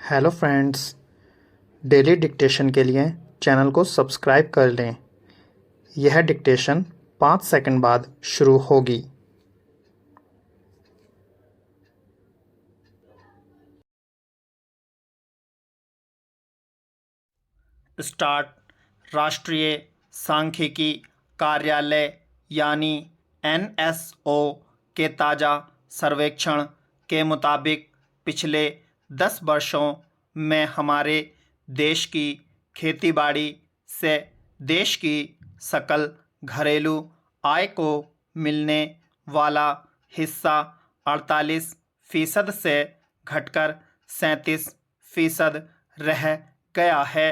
Hello friends, daily dictation के लिए channel को सब्सक्राइब कर लें। यह डिक्टेशन 5 सेकंड बाद शुरू होगी। स्टार्ट। राष्ट्रीय सांख्यिकी कार्यालय यानी एनएसओ के ताज़ा सर्वेक्षण के मुताबिक पिछले 10 वर्षों में हमारे देश की खेतीबाड़ी से देश की सकल घरेलू आय को मिलने वाला हिस्सा 48% से घटकर 37% रह गया है।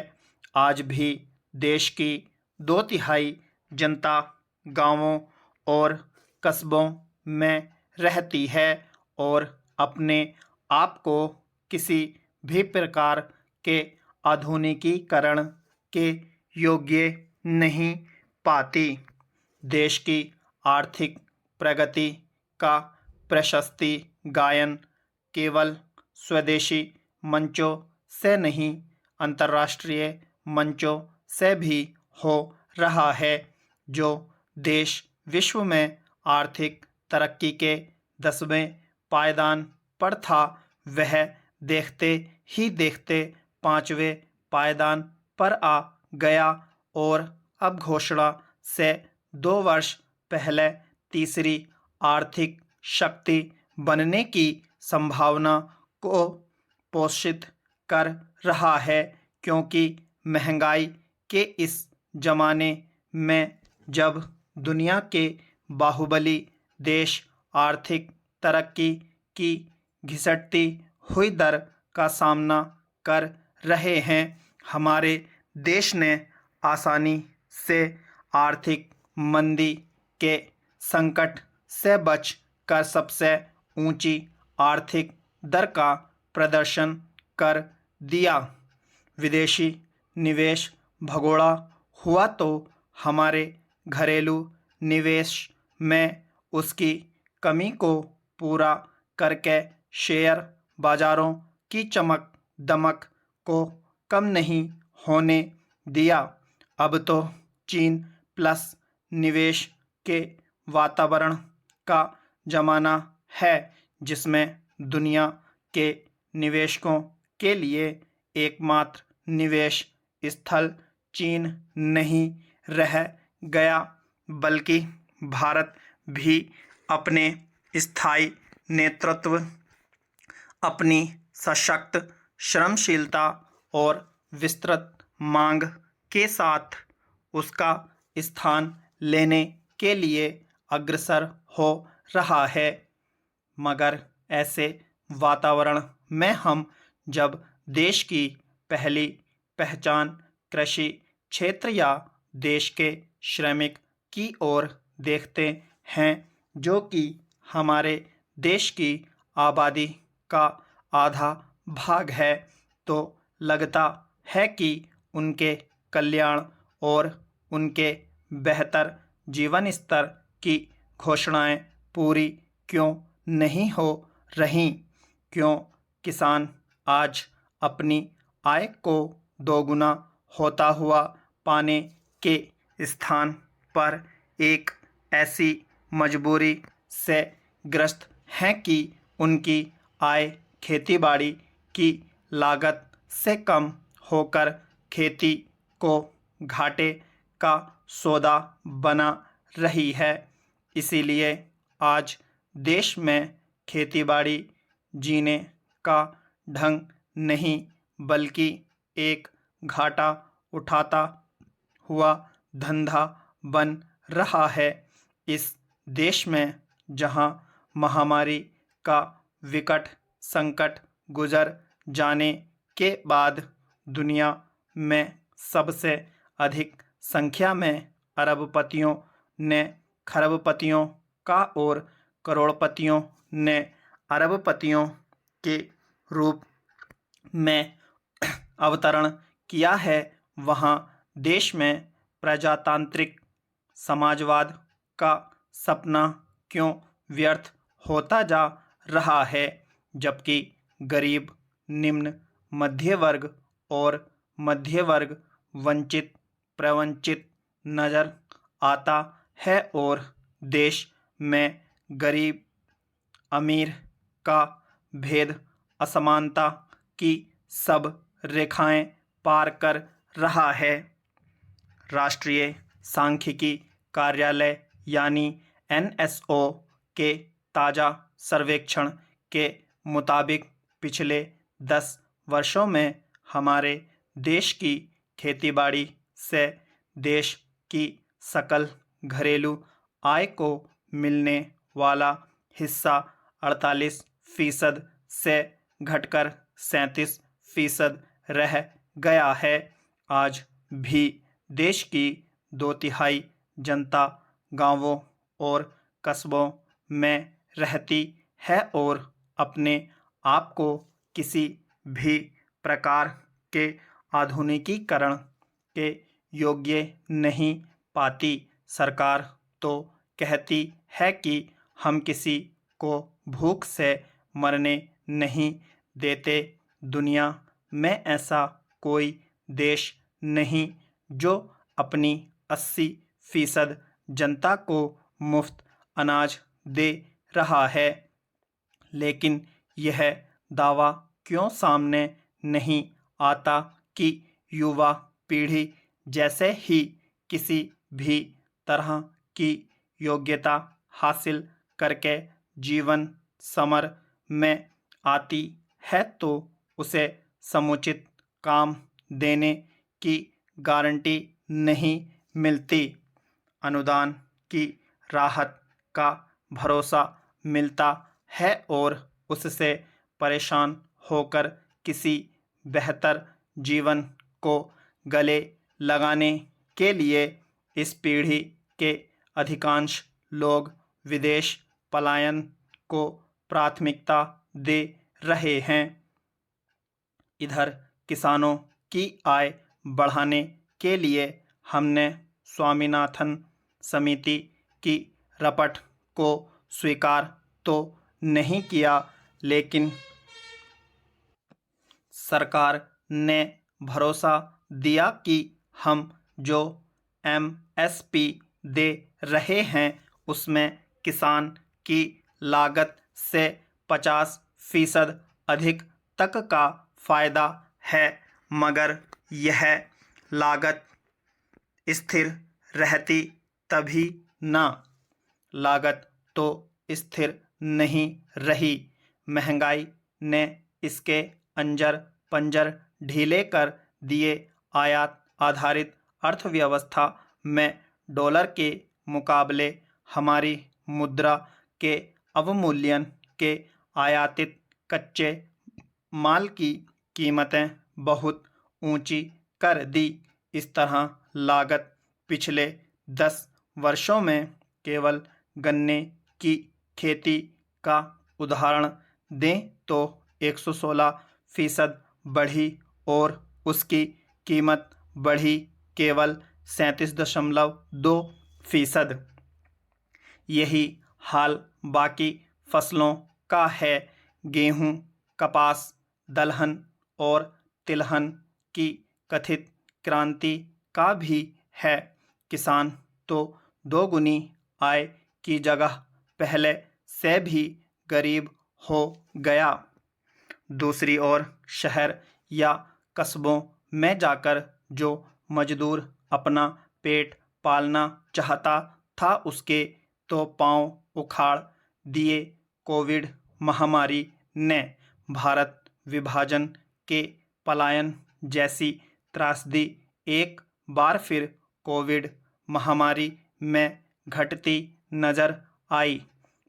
आज भी देश की 2/3 जनता गांवों और कस्बों में रहती है और अपने आप को किसी भी प्रकार के आधुनिकीकरण के योग्य नहीं पाती। देश की आर्थिक प्रगति का प्रशस्ति गायन केवल स्वदेशी मंचों से नहीं, अंतर्राष्ट्रीय मंचों से भी हो रहा है। जो देश विश्व में आर्थिक तरक्की के 10वें पायदान पर था, वह देखते ही देखते 5वें पायदान पर आ गया और अब घोषणा से 2 वर्ष पहले तीसरी आर्थिक शक्ति बनने की संभावना को पोषित कर रहा है, क्योंकि महंगाई के इस जमाने में जब दुनिया के बाहुबली देश आर्थिक तरक्की की घिसटती हुई दर का सामना कर रहे हैं, हमारे देश ने आसानी से आर्थिक मंदी के संकट से बच कर सबसे ऊंची आर्थिक दर का प्रदर्शन कर दिया। विदेशी निवेश भगोड़ा हुआ तो हमारे घरेलू निवेश में उसकी कमी को पूरा करके शेयर बाजारों की चमक दमक को कम नहीं होने दिया। अब तो चीन प्लस निवेश के वातावरण का जमाना है, जिसमें दुनिया के निवेशकों के लिए एकमात्र निवेश स्थल चीन नहीं रह गया, बल्कि भारत भी अपने स्थायी नेतृत्व, अपनी सशक्त श्रमशीलता और विस्तृत मांग के साथ उसका स्थान लेने के लिए अग्रसर हो रहा है। मगर ऐसे वातावरण में हम जब देश की पहली पहचान कृषि क्षेत्र या देश के श्रमिक की ओर देखते हैं, जो कि हमारे देश की आबादी का आधा भाग है, तो लगता है कि उनके कल्याण और उनके बेहतर जीवन स्तर की घोषणाएं पूरी क्यों नहीं हो रहीं? क्यों किसान आज अपनी आय को दोगुना होता हुआ पाने के स्थान पर एक ऐसी मजबूरी से ग्रस्त हैं कि उनकी आय खेतीबाड़ी की लागत से कम होकर खेती को घाटे का सौदा बना रही है। इसीलिए आज देश में खेतीबाड़ी जीने का ढंग नहीं, बल्कि एक घाटा उठाता हुआ धंधा बन रहा है। इस देश में जहां महामारी का विकट संकट गुजर जाने के बाद दुनिया में सबसे अधिक संख्या में अरबपतियों ने खरबपतियों का और करोड़पतियों ने अरबपतियों के रूप में अवतरण किया है, वहाँ देश में प्रजातांत्रिक समाजवाद का सपना क्यों व्यर्थ होता जा रहा है, जबकि गरीब निम्न मध्य वर्ग और मध्य वर्ग वंचित प्रवंचित नजर आता है और देश में गरीब अमीर का भेद असमानता की सब रेखाएं पार कर रहा है। राष्ट्रीय सांख्यिकी कार्यालय यानी NSO के ताज़ा सर्वेक्षण के मुताबिक पिछले 10 वर्षों में हमारे देश की खेतीबाड़ी से देश की सकल घरेलू आय को मिलने वाला हिस्सा 48% से घटकर 37% रह गया है। आज भी देश की 2/3 जनता गांवों और कस्बों में रहती है और अपने आप को किसी भी प्रकार के आधुनिकीकरण के योग्य नहीं पाती। सरकार तो कहती है कि हम किसी को भूख से मरने नहीं देते। दुनिया में ऐसा कोई देश नहीं जो अपनी 80% जनता को मुफ्त अनाज दे रहा है। लेकिन यह दावा क्यों सामने नहीं आता कि युवा पीढ़ी जैसे ही किसी भी तरह की योग्यता हासिल करके जीवन समर में आती है तो उसे समुचित काम देने की गारंटी नहीं मिलती, अनुदान की राहत का भरोसा मिलता है और उससे परेशान होकर किसी बेहतर जीवन को गले लगाने के लिए इस पीढ़ी के अधिकांश लोग विदेश पलायन को प्राथमिकता दे रहे हैं। इधर किसानों की आय बढ़ाने के लिए हमने स्वामीनाथन समिति की रपट को स्वीकार तो नहीं किया, लेकिन सरकार ने भरोसा दिया कि हम जो MSP दे रहे हैं उसमें किसान की लागत से 50% अधिक तक का फायदा है, मगर यह लागत स्थिर रहती तभी ना। लागत तो स्थिर नहीं रही, महंगाई ने इसके अंजर पंजर ढीले कर दिए। आयात आधारित अर्थव्यवस्था में डॉलर के मुकाबले हमारी मुद्रा के अवमूल्यन के आयातित कच्चे माल की कीमतें बहुत ऊंची कर दी। इस तरह लागत पिछले 10 वर्षों में केवल गन्ने की खेती का उदाहरण दें तो 116% बढ़ी और उसकी कीमत बढ़ी केवल 37.2%। यही हाल बाकी फसलों का है। गेहूं, कपास, दलहन और तिलहन की कथित क्रांति का भी है। किसान तो दोगुनी आय की जगह पहले से भी गरीब हो गया। दूसरी ओर शहर या कस्बों में जाकर जो मजदूर अपना पेट पालना चाहता था उसके तो पांव उखाड़ दिए। कोविड महामारी ने भारत विभाजन के पलायन जैसी त्रासदी एक बार फिर कोविड महामारी में घटती नजर आई।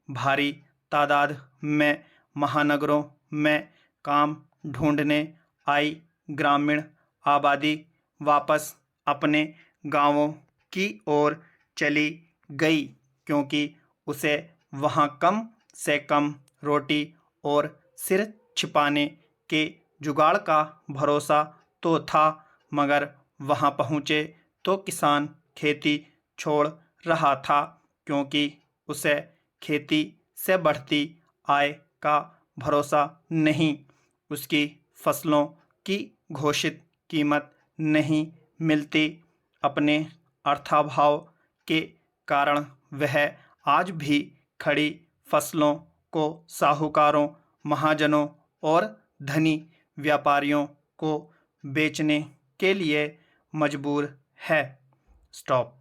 भारी तादाद में महानगरों में काम ढूंढने आई ग्रामीण आबादी वापस अपने गांवों की ओर चली गई, क्योंकि उसे वहां कम से कम रोटी और सिर छिपाने के जुगाड़ का भरोसा तो था, मगर वहां पहुंचे तो किसान खेती छोड़ रहा था, क्योंकि उसे खेती से बढ़ती आय का भरोसा नहीं। उसकी फसलों की घोषित कीमत नहीं मिलती। अपने अर्थाभाव के कारण वह आज भी खड़ी फसलों को साहूकारों, महाजनों और धनी व्यापारियों को बेचने के लिए मजबूर है। स्टॉप।